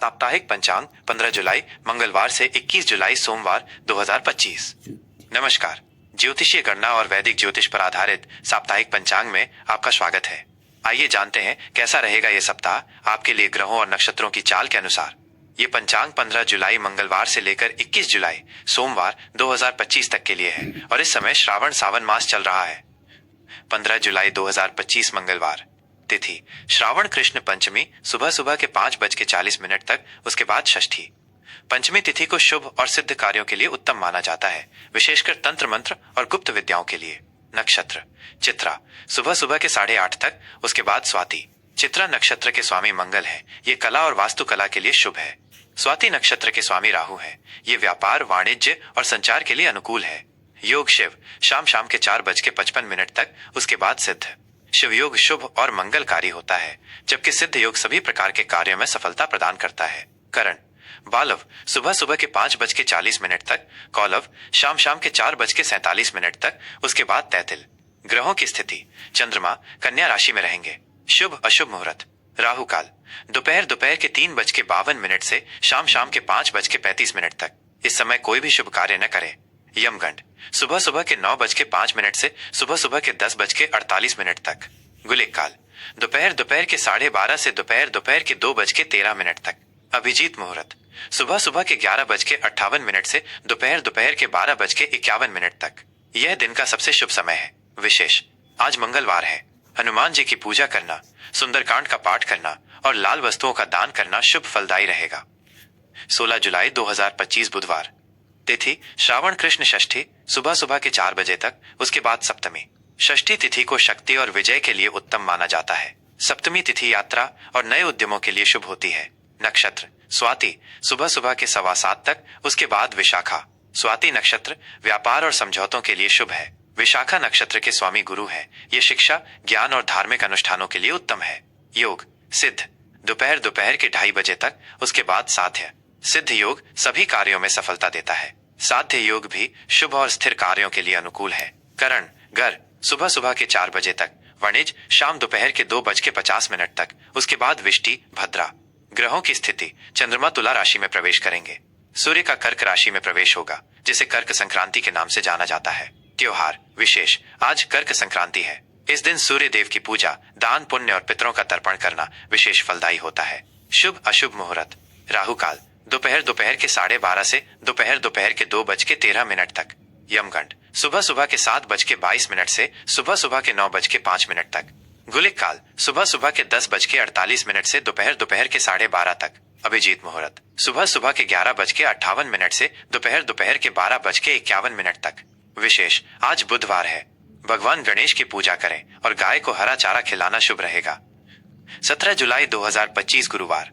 साप्ताहिक पंचांग 15 जुलाई मंगलवार से 21 जुलाई सोमवार 2025। नमस्कार। ज्योतिषीय गणना और वैदिक ज्योतिष पर आधारित साप्ताहिक पंचांग में आपका स्वागत है। आइए जानते हैं कैसा रहेगा ये सप्ताह आपके लिए ग्रहों और नक्षत्रों की चाल के अनुसार। ये पंचांग 15 जुलाई मंगलवार से लेकर 21 जुलाई सोमवार 2025 तक के लिए है और इस समय श्रावण सावन मास चल रहा है। 15 जुलाई 2025 मंगलवार, तिथि श्रावण कृष्ण पंचमी सुबह सुबह के 5:40 तक, उसके बाद षष्ठी। पंचमी तिथि को शुभ और सिद्ध कार्यों के लिए उत्तम माना जाता है, विशेषकर तंत्र मंत्र और गुप्त विद्याओं के लिए। नक्षत्र चित्रा सुबह सुबह के 8:30 तक, उसके बाद स्वाति। चित्रा नक्षत्र के स्वामी मंगल है, ये कला और वास्तुकला के लिए शुभ है। स्वाति नक्षत्र के स्वामी राहु है, ये व्यापार वाणिज्य और संचार के लिए अनुकूल है। योग शिव शाम के 4:55 तक, उसके बाद सिद्ध। शिव योग शुभ और मंगलकारी होता है, जबकि सिद्ध योग सभी प्रकार के कार्यों में सफलता प्रदान करता है। करण बालव सुबह सुबह के 5:40 तक, कौलव शाम के 4:47 तक, उसके बाद तैतिल। ग्रहों की स्थिति चंद्रमा कन्या राशि में रहेंगे। शुभ अशुभ मुहूर्त राहु काल दोपहर के 3:52 से शाम के 5:35 तक। इस समय कोई भी शुभ कार्य न करे। यमगंड सुबह के 9:05 से सुबह के 10:48 तक। गुलिक काल दोपहर के 12:30 से दोपहर के 2:13 तक। अभिजीत मुहूर्त सुबह के 11:58 से दोपहर के 12:51 तक। यह दिन का सबसे शुभ समय है। विशेष आज मंगलवार है। हनुमान जी की पूजा करना, सुंदरकांड का पाठ करना और लाल वस्तुओं का दान करना शुभ फलदायी रहेगा। 16 जुलाई 2025 बुधवार, तिथि श्रावण कृष्ण षष्ठी सुबह के 4 बजे तक, उसके बाद सप्तमी। षष्ठी तिथि को शक्ति और विजय के लिए उत्तम माना जाता है। सप्तमी तिथि यात्रा और नए उद्यमों के लिए शुभ होती है। नक्षत्र स्वाति सुबह के 7:15 तक, उसके बाद विशाखा। स्वाति नक्षत्र व्यापार और समझौतों के लिए शुभ है। विशाखा नक्षत्र के स्वामी गुरु है, ये शिक्षा, ज्ञान और धार्मिक अनुष्ठानों के लिए उत्तम है। योग सिद्ध दोपहर के 2:30 बजे तक, उसके बाद साध्य। सिद्ध योग सभी कार्यों में सफलता देता है। साध्य योग भी शुभ और स्थिर कार्यों के लिए अनुकूल है। करण गर सुबह के 4 बजे तक, वणिज शाम दोपहर के 2:50 तक, उसके बाद विष्टि भद्रा। ग्रहों की स्थिति चंद्रमा तुला राशि में प्रवेश करेंगे। सूर्य का कर्क राशि में प्रवेश होगा, जिसे कर्क संक्रांति के नाम से जाना जाता है। त्योहार विशेष आज कर्क संक्रांति है। इस दिन सूर्य देव की पूजा, दान पुण्य और पितरों का तर्पण करना विशेष फलदायी होता है। शुभ अशुभ मुहूर्त राहु काल दोपहर के 12:30 से दोपहर के 2:13 तक। यमगंड सुबह के 7:22 से सुबह के 9:05 तक। गुलिक काल सुबह के 10:48 से दोपहर के 12:30 तक। अभिजीत मुहूर्त सुबह के 11:58 से दोपहर के 12:51 तक। विशेष आज बुधवार है। भगवान गणेश की पूजा करें और गाय को हरा चारा खिलाना शुभ रहेगा। 17 जुलाई 2025 गुरुवार,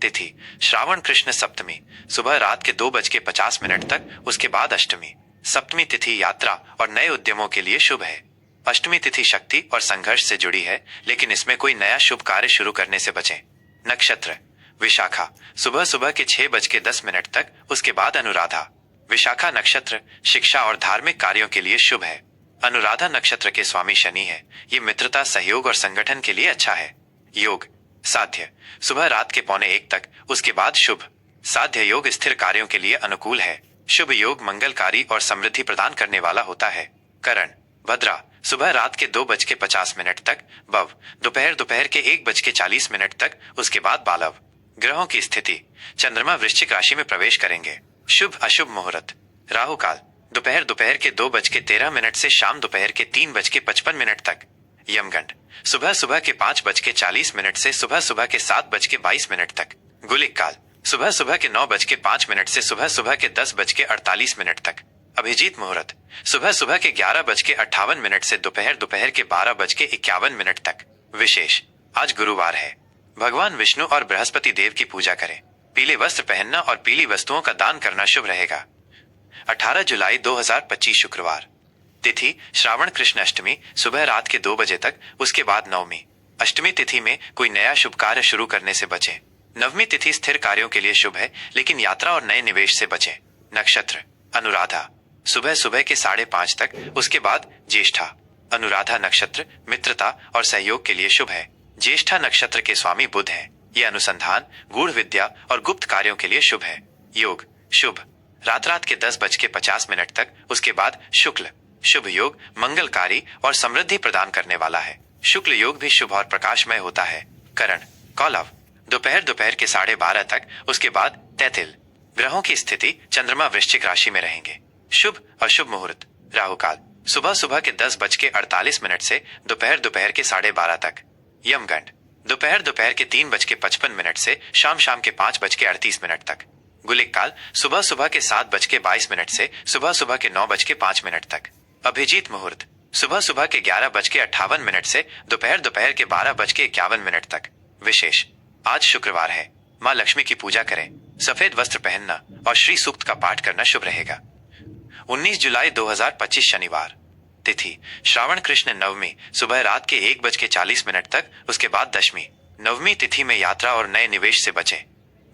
तिथि श्रावण कृष्ण सप्तमी सुबह रात के 2:50 तक, उसके बाद अष्टमी। सप्तमी तिथि यात्रा और नए उद्यमों के लिए शुभ है। अष्टमी तिथि शक्ति और संघर्ष से जुड़ी है, लेकिन इसमें कोई नया शुभ कार्य शुरू करने से बचें। नक्षत्र विशाखा सुबह के 6:10 तक, उसके बाद अनुराधा। विशाखा नक्षत्र शिक्षा और धार्मिक कार्यों के लिए शुभ है। अनुराधा नक्षत्र के स्वामी शनि है, ये मित्रता, सहयोग और संगठन के लिए अच्छा है। योग साध्य सुबह रात के 1:45 तक, उसके बाद शुभ। साध्य योग स्थिर कार्यों के लिए अनुकूल है। शुभ योग मंगलकारी और समृद्धि प्रदान करने वाला होता है। करण भद्रा सुबह रात के 2:50 तक, बव दोपहर के 1:40 तक, उसके बाद बालव। ग्रहों की स्थिति चंद्रमा वृश्चिक राशि में प्रवेश करेंगे। शुभ अशुभ मुहूर्त राहु काल दोपहर के 2:13 से शाम दोपहर के 3:55 तक। यमगंड सुबह के 5:40 से सुबह के 7:22 तक। गुलिक काल सुबह के 9:05 से सुबह के 10:48 तक। अभिजीत मुहूर्त सुबह के 11:58 से दोपहर के 12:51 तक। विशेष आज गुरुवार है। भगवान विष्णु और बृहस्पति देव की पूजा करें। पीले वस्त्र पहनना और पीली वस्तुओं का दान करना शुभ रहेगा। 18 जुलाई 2025 शुक्रवार, तिथि श्रावण कृष्ण अष्टमी सुबह रात के 2 बजे तक, उसके बाद नवमी। अष्टमी तिथि में कोई नया शुभ कार्य शुरू करने से बचें। नवमी तिथि स्थिर कार्यों के लिए शुभ है, लेकिन यात्रा और नए निवेश से बचें। नक्षत्र अनुराधा सुबह के 5:30 तक, उसके बाद ज्येष्ठा। अनुराधा नक्षत्र मित्रता और सहयोग के लिए शुभ है। ज्येष्ठा नक्षत्र के स्वामी बुध हैं, यह अनुसंधान, गूढ़ विद्या और गुप्त कार्यों के लिए शुभ है। योग शुभ रात के 10:50 तक, उसके बाद शुक्ल शुभ योग मंगलकारी और समृद्धि प्रदान करने वाला है। शुक्ल योग भी शुभ और प्रकाशमय होता है। करण कौलव दोपहर के 12:30 तक, उसके बाद तैतिल। ग्रहों की स्थिति, चंद्रमा वृश्चिक राशि में रहेंगे। शुभ अशुभ मुहूर्त राहु काल सुबह के 10:48 से दोपहर के 12:30 तक। यमगंड दोपहर के 3:55 से शाम के 5:38 तक। गुलिक काल सुबह के 7:22 से सुबह के 9:05 तक। अभिजीत मुहूर्त सुबह के 11:58 से दोपहर के 12:51 तक। विशेष आज शुक्रवार है। माँ लक्ष्मी की पूजा करें। सफेद वस्त्र पहनना और श्री सूक्त का पाठ करना शुभ रहेगा। 19 जुलाई 2025 शनिवार। तिथि श्रावण कृष्ण नवमी सुबह रात के 1:40 तक, उसके बाद दशमी। नवमी तिथि में यात्रा और नए निवेश से बचें।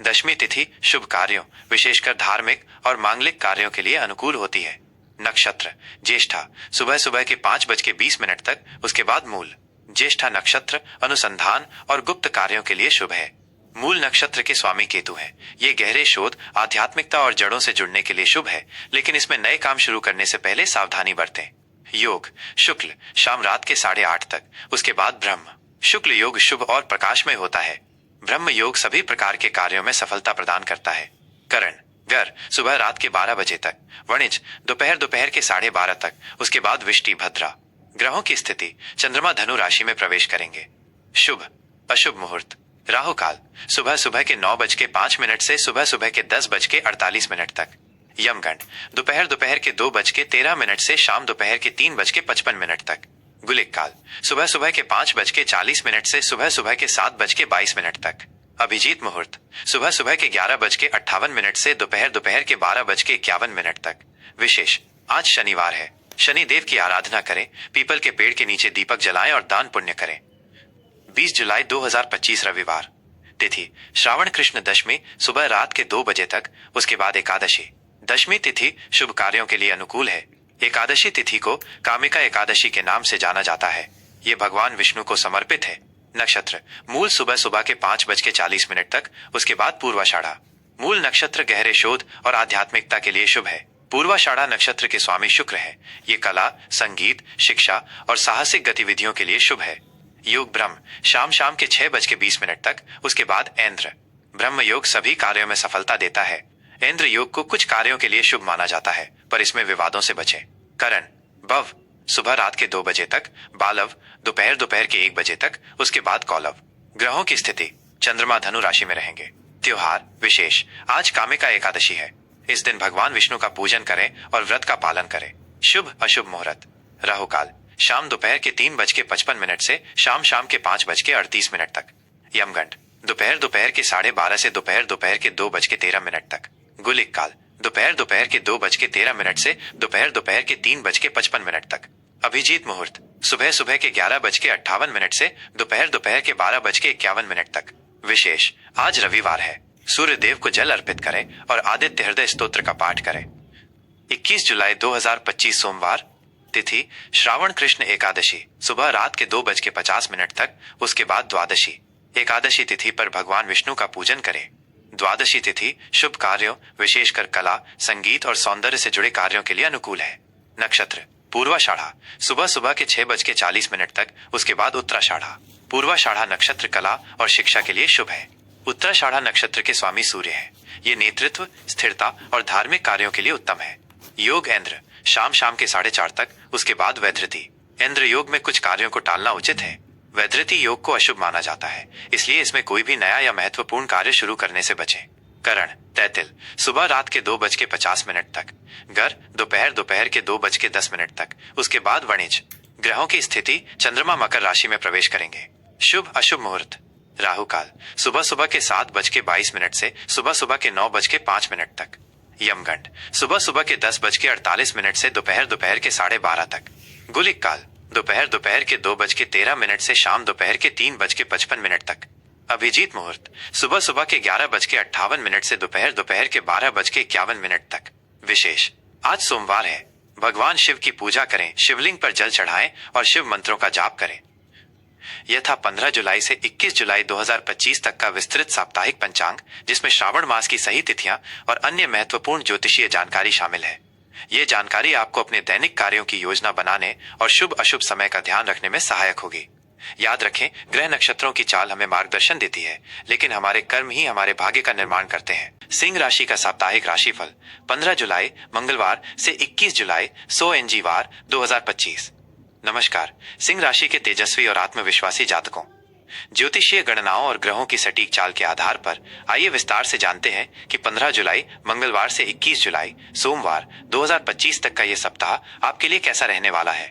दशमी तिथि शुभ कार्यों, विशेषकर धार्मिक और मांगलिक कार्यों के लिए अनुकूल होती है। नक्षत्र ज्येष्ठा सुबह के 5:20 तक, उसके बाद मूल। ज्येष्ठा नक्षत्र अनुसंधान और गुप्त कार्यों के लिए शुभ है। मूल नक्षत्र के स्वामी केतु हैं। ये गहरे शोध, आध्यात्मिकता और जड़ों से जुड़ने के लिए शुभ है, लेकिन इसमें नए काम शुरू करने से पहले सावधानी बरतें। योग शुक्ल शाम रात के 8:30 तक, उसके बाद ब्रह्म। शुक्ल योग शुभ और प्रकाशमय होता है। ब्रह्म योग सभी प्रकार के कार्यों में सफलता प्रदान करता है। करण गर सुबह रात के 12 बजे तक। वणिज दोपहर के 12:30 तक, उसके बाद विष्टि भद्रा। ग्रहों की स्थिति, चंद्रमा धनु राशि में प्रवेश करेंगे। शुभ अशुभ मुहूर्त राहु काल सुबह के 9:05 से सुबह के 10:48 तक। यमगंड दोपहर के 2:13 से शाम दोपहर के 3:55 तक। गुलिक काल सुबह के 5:40 से सुबह के 7:22 तक। अभिजीत मुहूर्त सुबह के 11:58 से दोपहर के 12:51 तक। विशेष आज शनिवार है। शनि देव की आराधना करें, पीपल के पेड़ के नीचे दीपक जलाएं और दान पुण्य करें। 20 जुलाई 2025 रविवार। तिथि श्रावण कृष्ण दशमी सुबह रात के 2 बजे तक, उसके बाद एकादशी। दशमी तिथि शुभ कार्यों के लिए अनुकूल है। एकादशी तिथि को कामिका एकादशी के नाम से जाना जाता है। ये भगवान विष्णु को समर्पित है। नक्षत्र मूल सुबह के 5:40 तक, उसके बाद पूर्वाषाढ़ा। मूल नक्षत्र गहरे शोध और आध्यात्मिकता के लिए शुभ है। पूर्वाषाढ़ा नक्षत्र के स्वामी शुक्र है। ये कला, संगीत, शिक्षा और साहसिक गतिविधियों के लिए शुभ है। योग ब्रह्म शाम के 6:20 तक, उसके बाद ऐन्द्र। ब्रह्म योग सभी कार्यों में सफलता देता है। ऐन्द्र योग को कुछ कार्यों के लिए शुभ माना जाता है, पर इसमें विवादों से बचें। करण भव सुबह रात के 2 बजे तक। बालव दोपहर के 1 बजे तक, उसके बाद कौलव। ग्रहों की स्थिति, चंद्रमा धनु राशि में रहेंगे। त्योहार विशेष आज कामिका एकादशी है। इस दिन भगवान विष्णु का पूजन करें और व्रत का पालन करें। शुभ अशुभ मुहूर्त राहु काल शाम दोपहर के 3:55 से शाम के 5:38 तक। यमगंड दोपहर के 12:30 से दोपहर के 2:13 तक। गुलिक काल दोपहर के 2:13 से दोपहर के 3:55 तक। अभिजीत मुहूर्त सुबह के 11:58 से दोपहर के 12:51 तक। विशेष आज रविवार है। सूर्य देव को जल अर्पित करें और आदित्य हृदय स्तोत्र का पाठ करें। 21 जुलाई 2025 सोमवार। तिथि श्रावण कृष्ण एकादशी सुबह रात के 2:50 तक, उसके बाद द्वादशी। एकादशी तिथि पर भगवान विष्णु का पूजन करें। द्वादशी तिथि शुभ कार्यों, विशेषकर कला, संगीत और सौंदर्य से जुड़े कार्यों के लिए अनुकूल है। नक्षत्र पूर्वाषाढ़ा सुबह के 6:40 तक, उसके बाद उत्तराषाढ़ा। पूर्वाषाढ़ा नक्षत्र कला और शिक्षा के लिए शुभ है। उत्तराषाढ़ा नक्षत्र के स्वामी सूर्य है। ये नेतृत्व, स्थिरता और धार्मिक कार्यों के लिए उत्तम है। योग ऐन्द्र शाम के 4:30 तक, उसके बाद वैधृति। ऐन्द्र योग में कुछ कार्यों को टालना उचित है। वैधृति योग को अशुभ माना जाता है, इसलिए इसमें कोई भी नया या महत्वपूर्ण कार्य शुरू करने से बचें। करण तैतिल सुबह रात के 2:50 तक। गर दोपहर के 2:10 तक, उसके बाद वणिज। ग्रहों की स्थिति, चंद्रमा मकर राशि में प्रवेश करेंगे। शुभ अशुभ मुहूर्त राहु काल सुबह के 7:22 से सुबह के 9:05 तक। यमगंड सुबह के 10:48 से दोपहर के 12:30 तक। गुलिक काल दोपहर के 2:13 से शाम दोपहर के 3:55 तक। अभिजीत मुहूर्त सुबह के 11:58 से दोपहर के 12:51 तक। विशेष आज सोमवार है। भगवान शिव की पूजा करें, शिवलिंग पर जल चढ़ाएं और शिव मंत्रों का जाप करें। यह था 15 जुलाई से 21 जुलाई 2025 तक का विस्तृत साप्ताहिक पंचांग, जिसमें श्रावण मास की सही तिथियां और अन्य महत्वपूर्ण ज्योतिषीय जानकारी शामिल है। ये जानकारी आपको अपने दैनिक कार्यों की योजना बनाने और शुभ अशुभ समय का ध्यान रखने में सहायक होगी। याद रखें, ग्रह नक्षत्रों की चाल हमें मार्गदर्शन देती है, लेकिन हमारे कर्म ही हमारे भाग्य का निर्माण करते हैं। सिंह राशि का साप्ताहिक राशिफल 15 जुलाई मंगलवार से 21 जुलाई 100 NG वार 2025। नमस्कार, सिंह राशि के तेजस्वी और आत्मविश्वासी जातकों, ज्योतिषीय गणनाओं और ग्रहों की सटीक चाल के आधार पर आइए विस्तार से जानते हैं कि 15 जुलाई मंगलवार से 21 जुलाई सोमवार 2025 तक का यह सप्ताह आपके लिए कैसा रहने वाला है।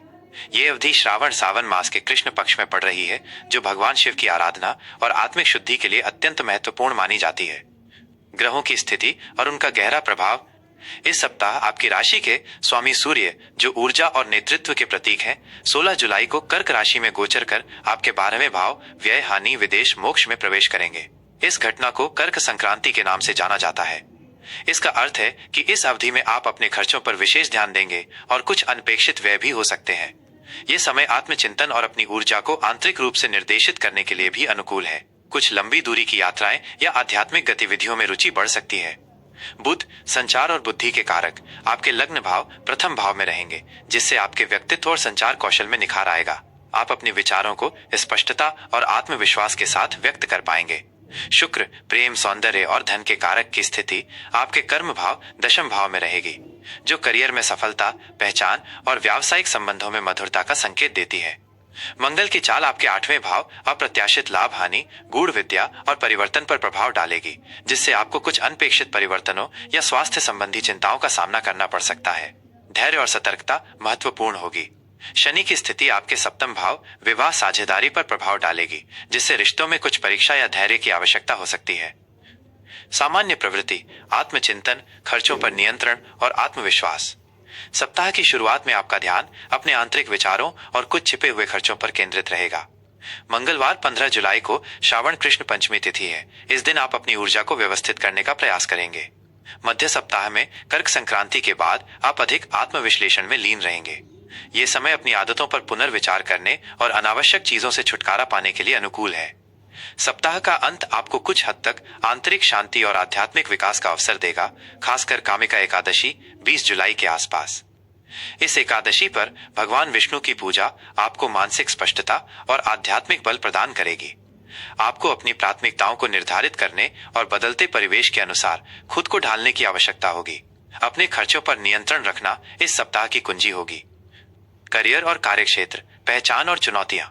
ये अवधि श्रावण सावन मास के कृष्ण पक्ष में पड़ रही है, जो भगवान शिव की आराधना और आत्मिक शुद्धि के लिए अत्यंत महत्वपूर्ण मानी जाती है। ग्रहों की स्थिति और उनका गहरा प्रभाव इस सप्ताह आपकी राशि के स्वामी सूर्य, जो ऊर्जा और नेतृत्व के प्रतीक हैं, 16 जुलाई को कर्क राशि में गोचर कर आपके 12वें भाव व्यय हानि विदेश मोक्ष में प्रवेश करेंगे। इस घटना को कर्क संक्रांति के नाम से जाना जाता है। इसका अर्थ है कि इस अवधि में आप अपने खर्चों पर विशेष ध्यान देंगे और कुछ अनपेक्षित व्यय भी हो सकते हैं। ये समय आत्मचिंतन और अपनी ऊर्जा को आंतरिक रूप से निर्देशित करने के लिए भी अनुकूल है। कुछ लंबी दूरी की यात्राएं या आध्यात्मिक गतिविधियों में रुचि बढ़ सकती है। बुध संचार और बुद्धि के कारक आपके लग्न भाव प्रथम भाव में रहेंगे, जिससे आपके व्यक्तित्व और संचार कौशल में निखार आएगा। आप अपने विचारों को स्पष्टता और आत्मविश्वास के साथ व्यक्त कर पाएंगे। शुक्र प्रेम, सौंदर्य और धन के कारक की स्थिति आपके कर्म भाव दशम भाव में रहेगी, जो करियर में सफलता, पहचान और व्यावसायिक संबंधों में मधुरता का संकेत देती है। मंगल की चाल आपके 8वें भाव अप्रत्याशित लाभ, हानि, गूढ़ विद्या और परिवर्तन पर प्रभाव डालेगी, जिससे आपको कुछ अनपेक्षित परिवर्तनों या स्वास्थ्य संबंधी चिंताओं का सामना करना पड़ सकता है। धैर्य और सतर्कता महत्वपूर्ण होगी। शनि की स्थिति आपके 7वें भाव विवाह साझेदारी पर प्रभाव डालेगी, जिससे रिश्तों में कुछ परीक्षा या धैर्य की आवश्यकता हो सकती है। सामान्य प्रवृत्ति आत्मचिंतन, खर्चों पर नियंत्रण और आत्मविश्वास। सप्ताह की शुरुआत में आपका ध्यान अपने आंतरिक विचारों और कुछ छिपे हुए खर्चों पर केंद्रित रहेगा। मंगलवार 15 जुलाई को श्रावण कृष्ण पंचमी तिथि है। इस दिन आप अपनी ऊर्जा को व्यवस्थित करने का प्रयास करेंगे। मध्य सप्ताह में कर्क संक्रांति के बाद आप अधिक आत्मविश्लेषण में लीन रहेंगे। ये समय अपनी आदतों पर पुनर्विचार करने और अनावश्यक चीजों से छुटकारा पाने के लिए अनुकूल है। सप्ताह का अंत आपको कुछ हद तक आंतरिक शांति और आध्यात्मिक विकास का अवसर देगा, खासकर कामिका एकादशी 20 जुलाई के आसपास। इस एकादशी पर भगवान विष्णु की पूजा आपको मानसिक स्पष्टता और आध्यात्मिक बल प्रदान करेगी। आपको अपनी प्राथमिकताओं को निर्धारित करने और बदलते परिवेश के अनुसार खुद को ढालने की आवश्यकता होगी। अपने खर्चों पर नियंत्रण रखना इस सप्ताह की कुंजी होगी। करियर और कार्यक्षेत्र, पहचान और चुनौतियां।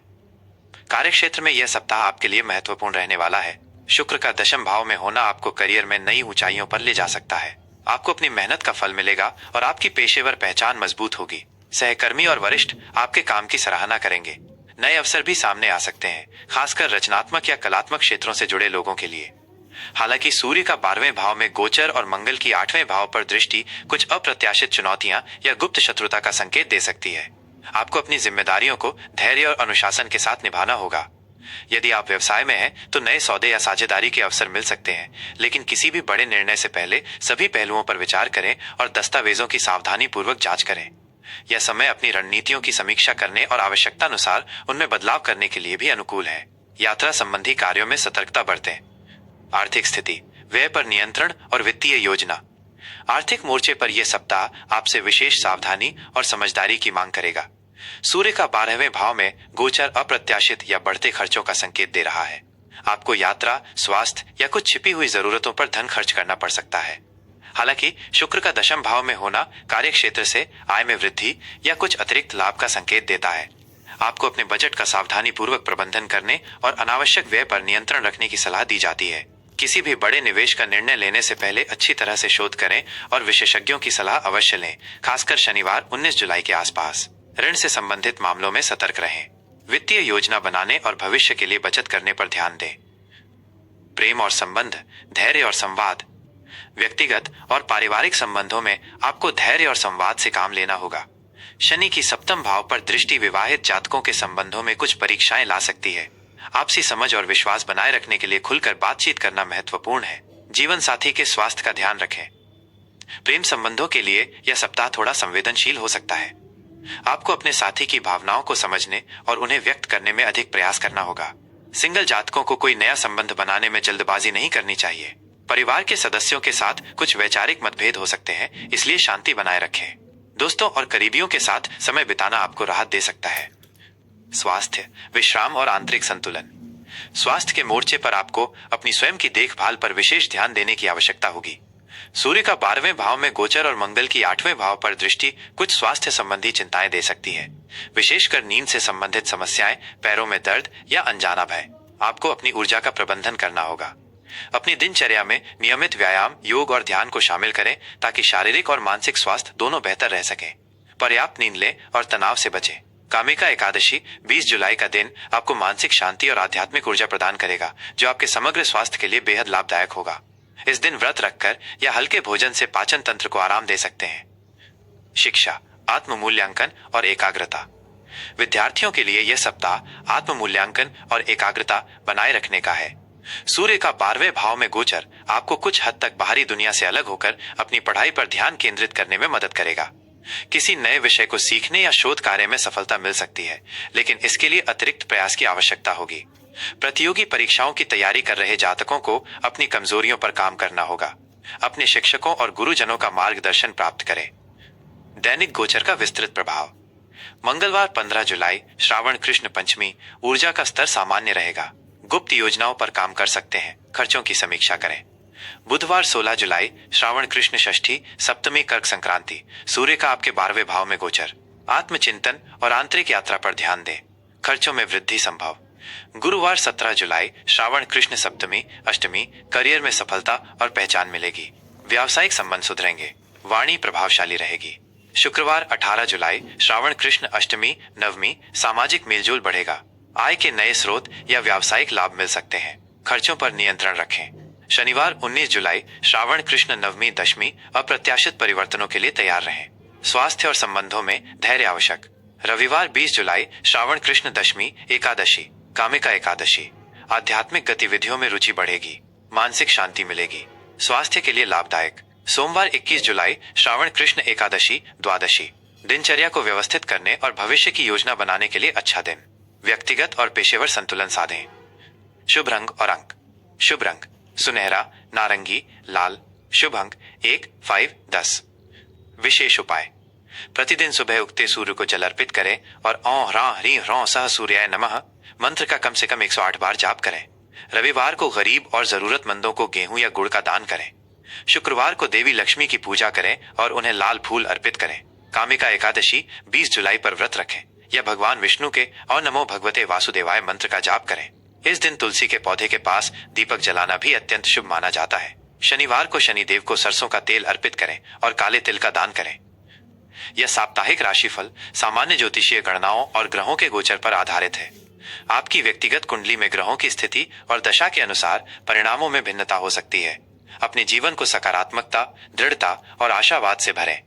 कार्यक्षेत्र में यह सप्ताह आपके लिए महत्वपूर्ण रहने वाला है। शुक्र का दशम भाव में होना आपको करियर में नई ऊंचाइयों पर ले जा सकता है। आपको अपनी मेहनत का फल मिलेगा और आपकी पेशेवर पहचान मजबूत होगी। सहकर्मी और वरिष्ठ आपके काम की सराहना करेंगे। नए अवसर भी सामने आ सकते हैं, खासकर रचनात्मक या कलात्मक क्षेत्रों से जुड़े लोगों के लिए। हालांकि सूर्य का 12वें भाव में गोचर और मंगल की 8वें भाव पर दृष्टि कुछ अप्रत्याशित चुनौतियां या गुप्त शत्रुता का संकेत दे सकती है। आपको अपनी जिम्मेदारियों को धैर्य और अनुशासन के साथ निभाना होगा। यदि आप व्यवसाय में हैं, तो नए सौदे या साझेदारी के अवसर मिल सकते हैं, लेकिन किसी भी बड़े निर्णय से पहले सभी पहलुओं पर विचार करें और दस्तावेजों की सावधानी पूर्वक जांच करें। यह समय अपनी रणनीतियों की समीक्षा करने और आवश्यकता अनुसार उनमें बदलाव करने के लिए भी अनुकूल है। यात्रा संबंधी कार्यों में सतर्कता बरतें। आर्थिक स्थिति, व्यय पर नियंत्रण और वित्तीय योजना। आर्थिक मोर्चे पर यह सप्ताह आपसे विशेष सावधानी और समझदारी की मांग करेगा। सूर्य का 12वें भाव में गोचर अप्रत्याशित या बढ़ते खर्चों का संकेत दे रहा है। आपको यात्रा, स्वास्थ्य या कुछ छिपी हुई जरूरतों पर धन खर्च करना पड़ सकता है। हालांकि शुक्र का दशम भाव में होना कार्य क्षेत्र से आय में वृद्धि या कुछ अतिरिक्त लाभ का संकेत देता है। आपको अपने बजट का सावधानी पूर्वक प्रबंधन करने और अनावश्यक व्यय पर नियंत्रण रखने की सलाह दी जाती है। किसी भी बड़े निवेश का निर्णय लेने से पहले अच्छी तरह से शोध करें और विशेषज्ञों की सलाह अवश्य लें, खासकर शनिवार 19 जुलाई के आसपास। ऋण से संबंधित मामलों में सतर्क रहें। वित्तीय योजना बनाने और भविष्य के लिए बचत करने पर ध्यान दें। प्रेम और संबंध, धैर्य और संवाद। व्यक्तिगत और पारिवारिक संबंधों में आपको धैर्य और संवाद से काम लेना होगा। शनि की 7वें भाव पर दृष्टि विवाहित जातकों के संबंधों में कुछ परीक्षाएं ला सकती है। आपसी समझ और विश्वास बनाए रखने के लिए खुलकर बातचीत करना महत्वपूर्ण है। जीवन साथी के स्वास्थ्य का ध्यान रखें। प्रेम संबंधों के लिए यह सप्ताह थोड़ा संवेदनशील हो सकता है। आपको अपने साथी की भावनाओं को समझने और उन्हें व्यक्त करने में अधिक प्रयास करना होगा। सिंगल जातकों को कोई नया संबंध बनाने में जल्दबाजी नहीं करनी चाहिए। परिवार के सदस्यों के साथ कुछ वैचारिक मतभेद हो सकते हैं, इसलिए शांति बनाए रखें। दोस्तों और करीबियों के साथ समय बिताना आपको राहत दे सकता है। स्वास्थ्य, विश्राम और आंतरिक संतुलन। स्वास्थ्य के मोर्चे पर आपको अपनी स्वयं की देखभाल पर विशेष ध्यान देने की आवश्यकता होगी। सूर्य का 12वें भाव में गोचर और मंगल की 8वें भाव पर दृष्टि कुछ स्वास्थ्य संबंधी चिंताएं दे सकती है, विशेषकर नींद से संबंधित समस्याएं, पैरों में दर्द या अनजाना भय। आपको अपनी ऊर्जा का प्रबंधन करना होगा। अपनी दिनचर्या में नियमित व्यायाम, योग और ध्यान को शामिल करें ताकि शारीरिक और मानसिक स्वास्थ्य दोनों बेहतर रह सके। पर्याप्त नींद लें और तनाव से बचें। कामिका एकादशी 20 जुलाई का दिन आपको मानसिक शांति और आध्यात्मिक ऊर्जा प्रदान करेगा, जो आपके समग्र स्वास्थ्य के लिए बेहद लाभदायक होगा। इस दिन व्रत रखकर या हल्के भोजन से पाचन तंत्र को आराम दे सकते हैं। शिक्षा, आत्म मूल्यांकन और एकाग्रता। विद्यार्थियों के लिए यह सप्ताह आत्म मूल्यांकन और एकाग्रता बनाए रखने का है। सूर्य का 12वें भाव में गोचर आपको कुछ हद तक बाहरी दुनिया से अलग होकर अपनी पढ़ाई पर ध्यान केंद्रित करने में मदद करेगा। किसी नए विषय को सीखने या शोध कार्य में सफलता मिल सकती है, लेकिन इसके लिए अतिरिक्त प्रयास की आवश्यकता होगी। प्रतियोगी परीक्षाओं की तैयारी कर रहे जातकों को अपनी कमजोरियों पर काम करना होगा। अपने शिक्षकों और गुरुजनों का मार्गदर्शन प्राप्त करें। दैनिक गोचर का विस्तृत प्रभाव। मंगलवार 15 जुलाई श्रावण कृष्ण पंचमी, ऊर्जा का स्तर सामान्य रहेगा। गुप्त योजनाओं पर काम कर सकते हैं। खर्चों की समीक्षा करें। बुधवार 16 जुलाई श्रावण कृष्ण षष्ठी सप्तमी कर्क संक्रांति, सूर्य का आपके 12वें भाव में गोचर। आत्मचिंतन और आंतरिक यात्रा पर ध्यान दें। खर्चों में वृद्धि संभव। गुरुवार 17 जुलाई श्रावण कृष्ण सप्तमी अष्टमी, करियर में सफलता और पहचान मिलेगी। व्यावसायिक संबंध सुधरेंगे। वाणी प्रभावशाली रहेगी। शुक्रवार 18 जुलाई श्रावण कृष्ण अष्टमी नवमी, सामाजिक मेलजोल बढ़ेगा। आय के नए स्रोत या व्यावसायिक लाभ मिल सकते हैं। खर्चों पर नियंत्रण रखें। शनिवार 19 जुलाई श्रावण कृष्ण नवमी दशमी, अप्रत्याशित परिवर्तनों के लिए तैयार रहें। स्वास्थ्य और संबंधों में धैर्य आवश्यक। रविवार 20 जुलाई श्रावण कृष्ण दशमी एकादशी, कामिका एकादशी, आध्यात्मिक गतिविधियों में रुचि बढ़ेगी। मानसिक शांति मिलेगी। स्वास्थ्य के लिए लाभदायक। सोमवार 21 जुलाई श्रावण कृष्ण एकादशी द्वादशी, दिनचर्या को व्यवस्थित करने और भविष्य की योजना बनाने के लिए अच्छा दिन। व्यक्तिगत और पेशेवर संतुलन साधें। शुभ रंग और अंक। शुभ रंग सुनहरा, नारंगी, लाल। शुभ अंक 1, 5, 10। विशेष उपाय। प्रतिदिन सुबह उगते सूर्य को जल अर्पित करें और ओं ह्रां ह्रीं ह्रौं सह सूर्याय नमः मंत्र का कम से कम 108 बार जाप करें। रविवार को गरीब और जरूरतमंदों को गेहूं या गुड़ का दान करें। शुक्रवार को देवी लक्ष्मी की पूजा करें और उन्हें लाल फूल अर्पित करें। कामिका एकादशी 20 जुलाई पर व्रत रखें या भगवान विष्णु के और नमो भगवते वासुदेवाय मंत्र का जाप करें। इस दिन तुलसी के पौधे के पास दीपक जलाना भी अत्यंत शुभ माना जाता है। शनिवार को शनिदेव को सरसों का तेल अर्पित करें और काले तिल का दान करें। यह साप्ताहिक राशिफल सामान्य ज्योतिषीय गणनाओं और ग्रहों के गोचर पर आधारित है। आपकी व्यक्तिगत कुंडली में ग्रहों की स्थिति और दशा के अनुसार परिणामों में भिन्नता हो सकती है। अपने जीवन को सकारात्मकता, दृढ़ता और आशावाद से भरें।